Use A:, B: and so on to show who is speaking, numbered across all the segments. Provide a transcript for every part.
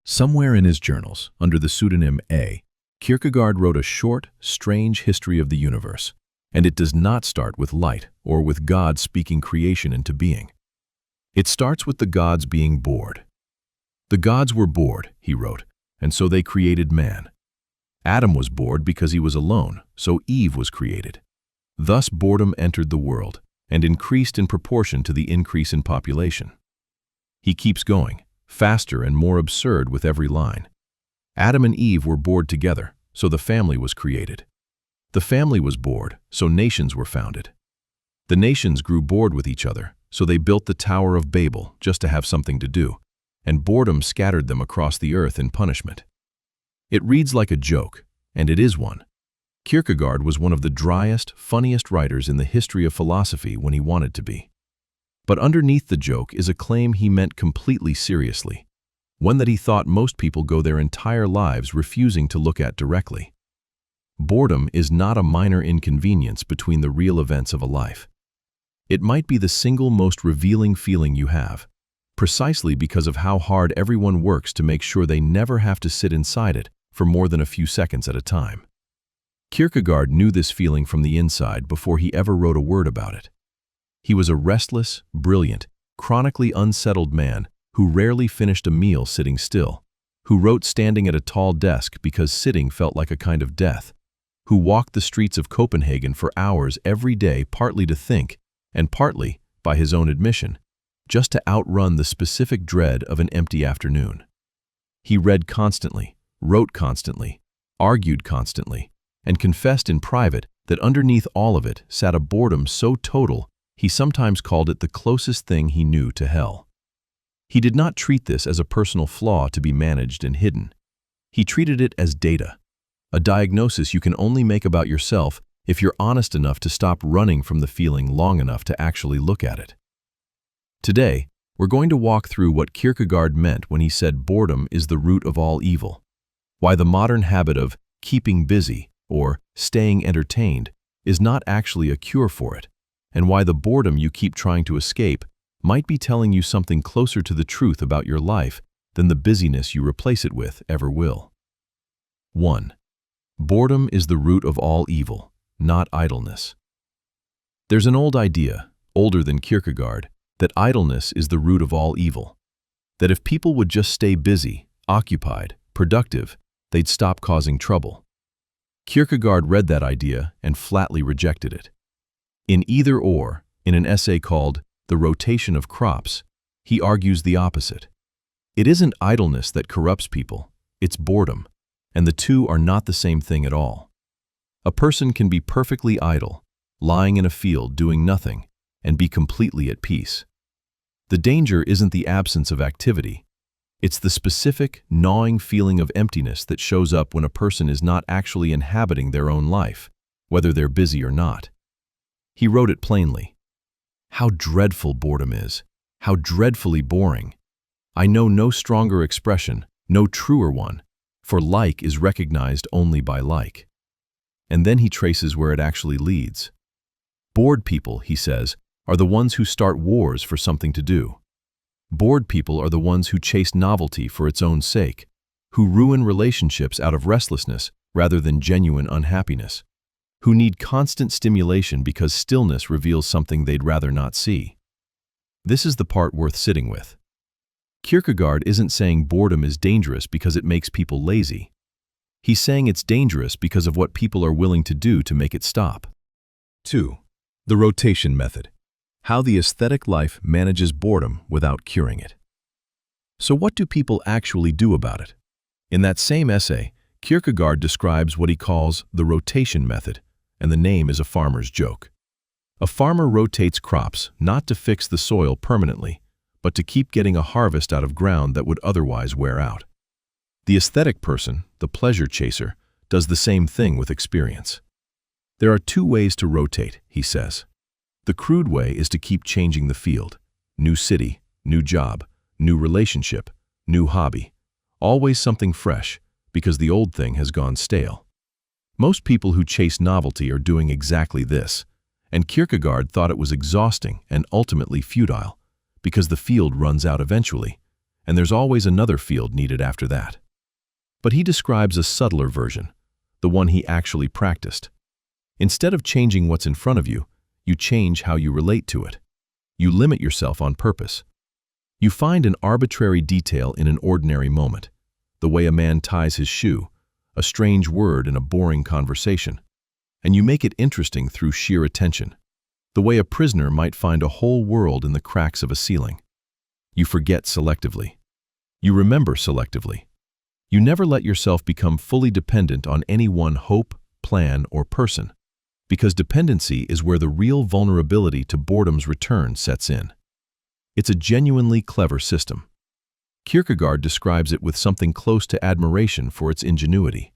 A: Somewhere in his journals, under the pseudonym A, Kierkegaard wrote a short, strange history of the universe, and it does not start with light or with God speaking creation into being. It starts with the gods being bored. The gods were bored, he wrote, and so they created man. Adam was bored because he was alone, so Eve was created. Thus boredom entered the world and increased in proportion to the increase in population. He keeps going, faster and more absurd with every line. Adam and Eve were bored together, so the family was created. The family was bored, so nations were founded. The nations grew bored with each other, so they built the Tower of Babel just to have something to do, and boredom scattered them across the earth in punishment. It reads like a joke, and it is one. Kierkegaard was one of the driest, funniest writers in the history of philosophy when he wanted to be. But underneath the joke is a claim he meant completely seriously, one that he thought most people go their entire lives refusing to look at directly. Boredom is not a minor inconvenience between the real events of a life. It might be the single most revealing feeling you have, precisely because of how hard everyone works to make sure they never have to sit inside it for more than a few seconds at a time. Kierkegaard knew this feeling from the inside before he ever wrote a word about it. He was a restless, brilliant, chronically unsettled man who rarely finished a meal sitting still, who wrote standing at a tall desk because sitting felt like a kind of death, who walked the streets of Copenhagen for hours every day partly to think, and partly, by his own admission, just to outrun the specific dread of an empty afternoon. He read constantly, wrote constantly, argued constantly, and confessed in private that underneath all of it sat a boredom so total he sometimes called it the closest thing he knew to hell. He did not treat this as a personal flaw to be managed and hidden. He treated it as data, a diagnosis you can only make about yourself if you're honest enough to stop running from the feeling long enough to actually look at it. Today, we're going to walk through what Kierkegaard meant when he said boredom is the root of all evil, why the modern habit of keeping busy or staying entertained is not actually a cure for it, and why the boredom you keep trying to escape might be telling you something closer to the truth about your life than the busyness you replace it with ever will. 1. Boredom is the root of all evil, not idleness. There's an old idea, older than Kierkegaard, that idleness is the root of all evil, that if people would just stay busy, occupied, productive, they'd stop causing trouble. Kierkegaard read that idea and flatly rejected it. In Either Or, in an essay called The Rotation of Crops, he argues the opposite. It isn't idleness that corrupts people, it's boredom, and the two are not the same thing at all. A person can be perfectly idle, lying in a field doing nothing, and be completely at peace. The danger isn't the absence of activity. It's the specific, gnawing feeling of emptiness that shows up when a person is not actually inhabiting their own life, whether they're busy or not. He wrote it plainly. How dreadful boredom is, how dreadfully boring. I know no stronger expression, no truer one, for like is recognized only by like. And then he traces where it actually leads. Bored people, he says, are the ones who start wars for something to do. Bored people are the ones who chase novelty for its own sake, who ruin relationships out of restlessness rather than genuine unhappiness, who need constant stimulation because stillness reveals something they'd rather not see. This is the part worth sitting with. Kierkegaard isn't saying boredom is dangerous because it makes people lazy. He's saying it's dangerous because of what people are willing to do to make it stop. 2. The rotation method. How the aesthetic life manages boredom without curing it. So what do people actually do about it? In that same essay, Kierkegaard describes what he calls the rotation method, and the name is a farmer's joke. A farmer rotates crops not to fix the soil permanently, but to keep getting a harvest out of ground that would otherwise wear out. The aesthetic person, the pleasure chaser, does the same thing with experience. There are two ways to rotate, he says. The crude way is to keep changing the field. New city, new job, new relationship, new hobby. Always something fresh, because the old thing has gone stale. Most people who chase novelty are doing exactly this, and Kierkegaard thought it was exhausting and ultimately futile, because the field runs out eventually, and there's always another field needed after that. But he describes a subtler version, the one he actually practiced. Instead of changing what's in front of you, you change how you relate to it. You limit yourself on purpose. You find an arbitrary detail in an ordinary moment, the way a man ties his shoe, a strange word in a boring conversation, and you make it interesting through sheer attention, the way a prisoner might find a whole world in the cracks of a ceiling. You forget selectively. You remember selectively. You never let yourself become fully dependent on any one hope, plan, or person, because dependency is where the real vulnerability to boredom's return sets in. It's a genuinely clever system. Kierkegaard describes it with something close to admiration for its ingenuity.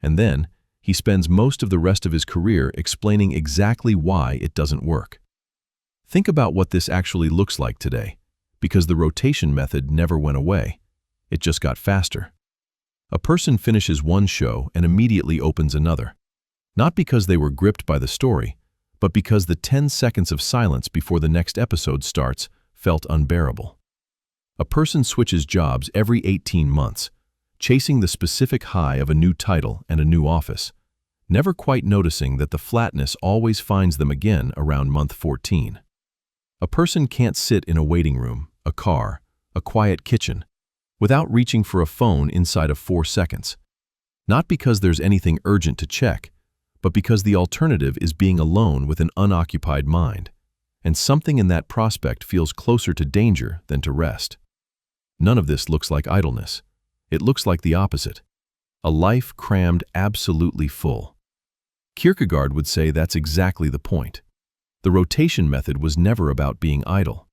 A: And then, he spends most of the rest of his career explaining exactly why it doesn't work. Think about what this actually looks like today, because the rotation method never went away. It just got faster. A person finishes one show and immediately opens another, not because they were gripped by the story, but because the 10 seconds of silence before the next episode starts felt unbearable. A person switches jobs every 18 months, chasing the specific high of a new title and a new office, never quite noticing that the flatness always finds them again around month 14. A person can't sit in a waiting room, a car, a quiet kitchen, without reaching for a phone inside of 4 seconds. Not because there's anything urgent to check, but because the alternative is being alone with an unoccupied mind, and something in that prospect feels closer to danger than to rest. None of this looks like idleness. It looks like the opposite. A life crammed absolutely full. Kierkegaard would say that's exactly the point. The rotation method was never about being idle.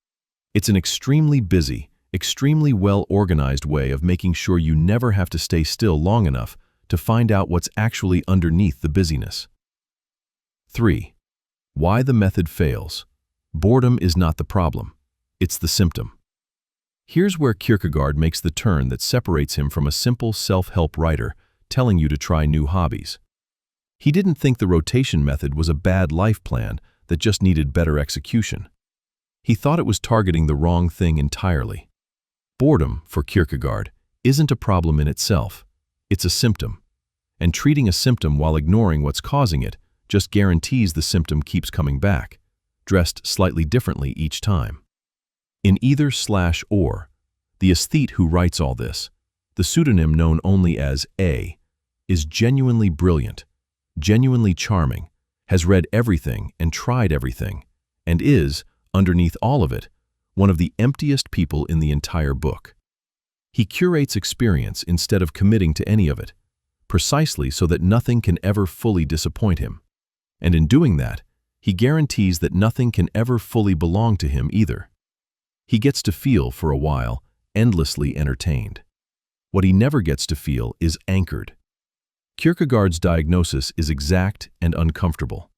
A: It's an extremely busy, extremely well-organized way of making sure you never have to stay still long enough to find out what's actually underneath the busyness. 3. Why the method fails. Boredom is not the problem. It's the symptom. Here's where Kierkegaard makes the turn that separates him from a simple self-help writer telling you to try new hobbies. He didn't think the rotation method was a bad life plan that just needed better execution. He thought it was targeting the wrong thing entirely. Boredom, for Kierkegaard, isn't a problem in itself. It's a symptom. And treating a symptom while ignoring what's causing it just guarantees the symptom keeps coming back, dressed slightly differently each time. In either/or, the aesthete who writes all this, the pseudonym known only as A, is genuinely brilliant, genuinely charming, has read everything and tried everything, and is, underneath all of it, one of the emptiest people in the entire book. He curates experience instead of committing to any of it, precisely so that nothing can ever fully disappoint him. And in doing that, he guarantees that nothing can ever fully belong to him either. He gets to feel, for a while, endlessly entertained. What he never gets to feel is anchored. Kierkegaard's diagnosis is exact and uncomfortable.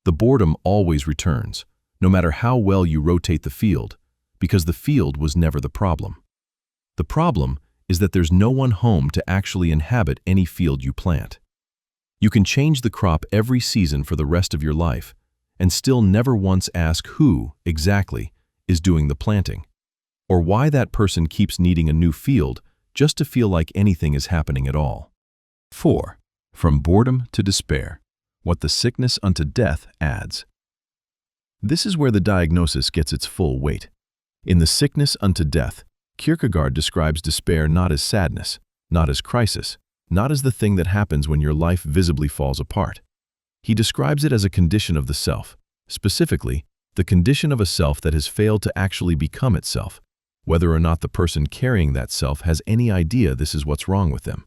A: The boredom always returns, no matter how well you rotate the field, because the field was never the problem. The problem is that there's no one home to actually inhabit any field you plant. You can change the crop every season for the rest of your life, and still never once ask who, exactly, is doing the planting, or why that person keeps needing a new field just to feel like anything is happening at all. 4. From boredom to despair. What the sickness unto death adds. This is where the diagnosis gets its full weight. In The Sickness Unto Death, Kierkegaard describes despair not as sadness, not as crisis, not as the thing that happens when your life visibly falls apart. He describes it as a condition of the self, specifically, the condition of a self that has failed to actually become itself, whether or not the person carrying that self has any idea this is what's wrong with them.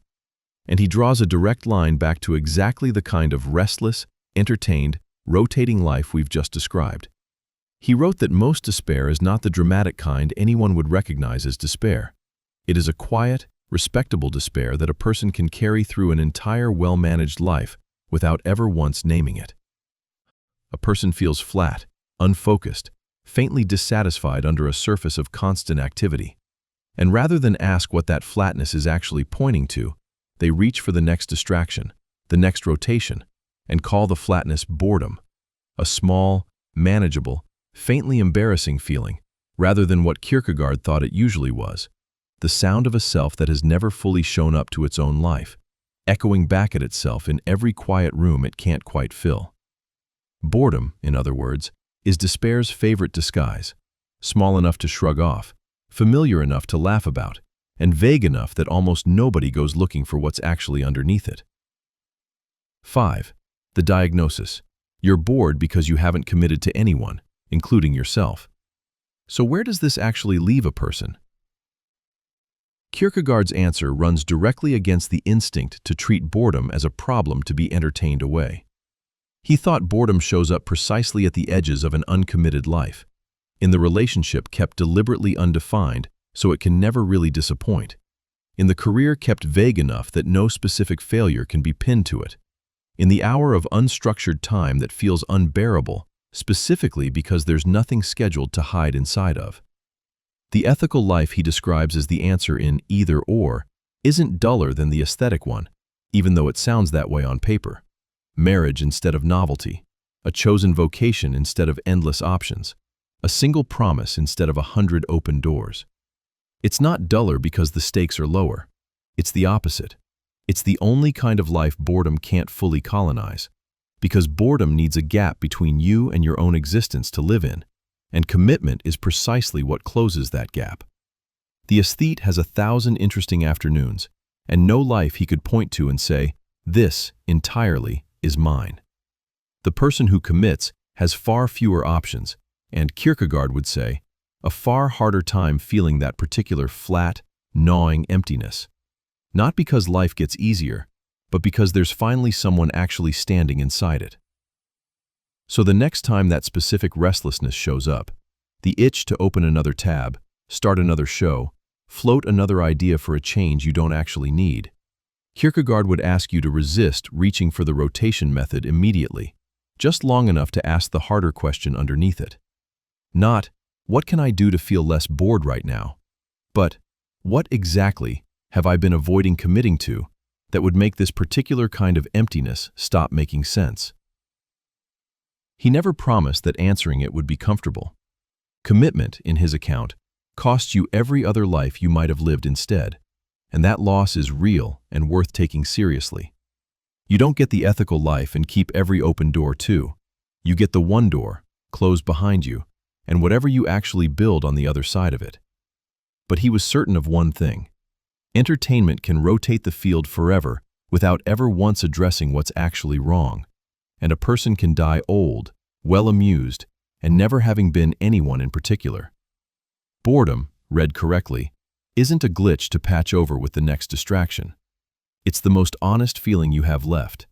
A: And he draws a direct line back to exactly the kind of restless, entertained, rotating life we've just described. He wrote that most despair is not the dramatic kind anyone would recognize as despair. It is a quiet, respectable despair that a person can carry through an entire well-managed life without ever once naming it. A person feels flat, unfocused, faintly dissatisfied under a surface of constant activity. And rather than ask what that flatness is actually pointing to, they reach for the next distraction, the next rotation, and call the flatness boredom, a small, manageable, faintly embarrassing feeling, rather than what Kierkegaard thought it usually was, the sound of a self that has never fully shown up to its own life, echoing back at itself in every quiet room it can't quite fill. Boredom, in other words, is despair's favorite disguise, small enough to shrug off, familiar enough to laugh about, and vague enough that almost nobody goes looking for what's actually underneath it. 5. The diagnosis. You're bored because you haven't committed to anyone, including yourself. So where does this actually leave a person? Kierkegaard's answer runs directly against the instinct to treat boredom as a problem to be entertained away. He thought boredom shows up precisely at the edges of an uncommitted life, in the relationship kept deliberately undefined so it can never really disappoint, in the career kept vague enough that no specific failure can be pinned to it, in the hour of unstructured time that feels unbearable, specifically because there's nothing scheduled to hide inside of. The ethical life he describes as the answer in either or isn't duller than the aesthetic one, even though it sounds that way on paper. Marriage instead of novelty, a chosen vocation instead of endless options, a single promise instead of 100 open doors. It's not duller because the stakes are lower. It's the opposite. It's the only kind of life boredom can't fully colonize, because boredom needs a gap between you and your own existence to live in, and commitment is precisely what closes that gap. The aesthete has 1,000 interesting afternoons, and no life he could point to and say, "This, entirely, is mine." The person who commits has far fewer options, and Kierkegaard would say, a far harder time feeling that particular flat, gnawing emptiness. Not because life gets easier, but because there's finally someone actually standing inside it. So the next time that specific restlessness shows up, the itch to open another tab, start another show, float another idea for a change you don't actually need, Kierkegaard would ask you to resist reaching for the rotation method immediately, just long enough to ask the harder question underneath it. Not, what can I do to feel less bored right now? But, what exactly have I been avoiding committing to that would make this particular kind of emptiness stop making sense? He never promised that answering it would be comfortable. Commitment, in his account, costs you every other life you might have lived instead, and that loss is real and worth taking seriously. You don't get the ethical life and keep every open door too. You get the one door, closed behind you, and whatever you actually build on the other side of it. But he was certain of one thing. Entertainment can rotate the field forever without ever once addressing what's actually wrong, and a person can die old, well amused, and never having been anyone in particular. Boredom, read correctly, isn't a glitch to patch over with the next distraction. It's the most honest feeling you have left,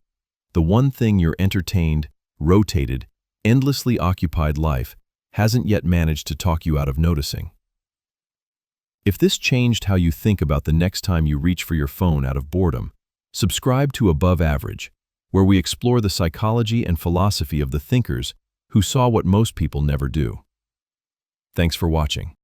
A: the one thing your entertained, rotated, endlessly occupied life hasn't yet managed to talk you out of noticing. If this changed how you think about the next time you reach for your phone out of boredom, subscribe to Above Average, where we explore the psychology and philosophy of the thinkers who saw what most people never do. Thanks for watching.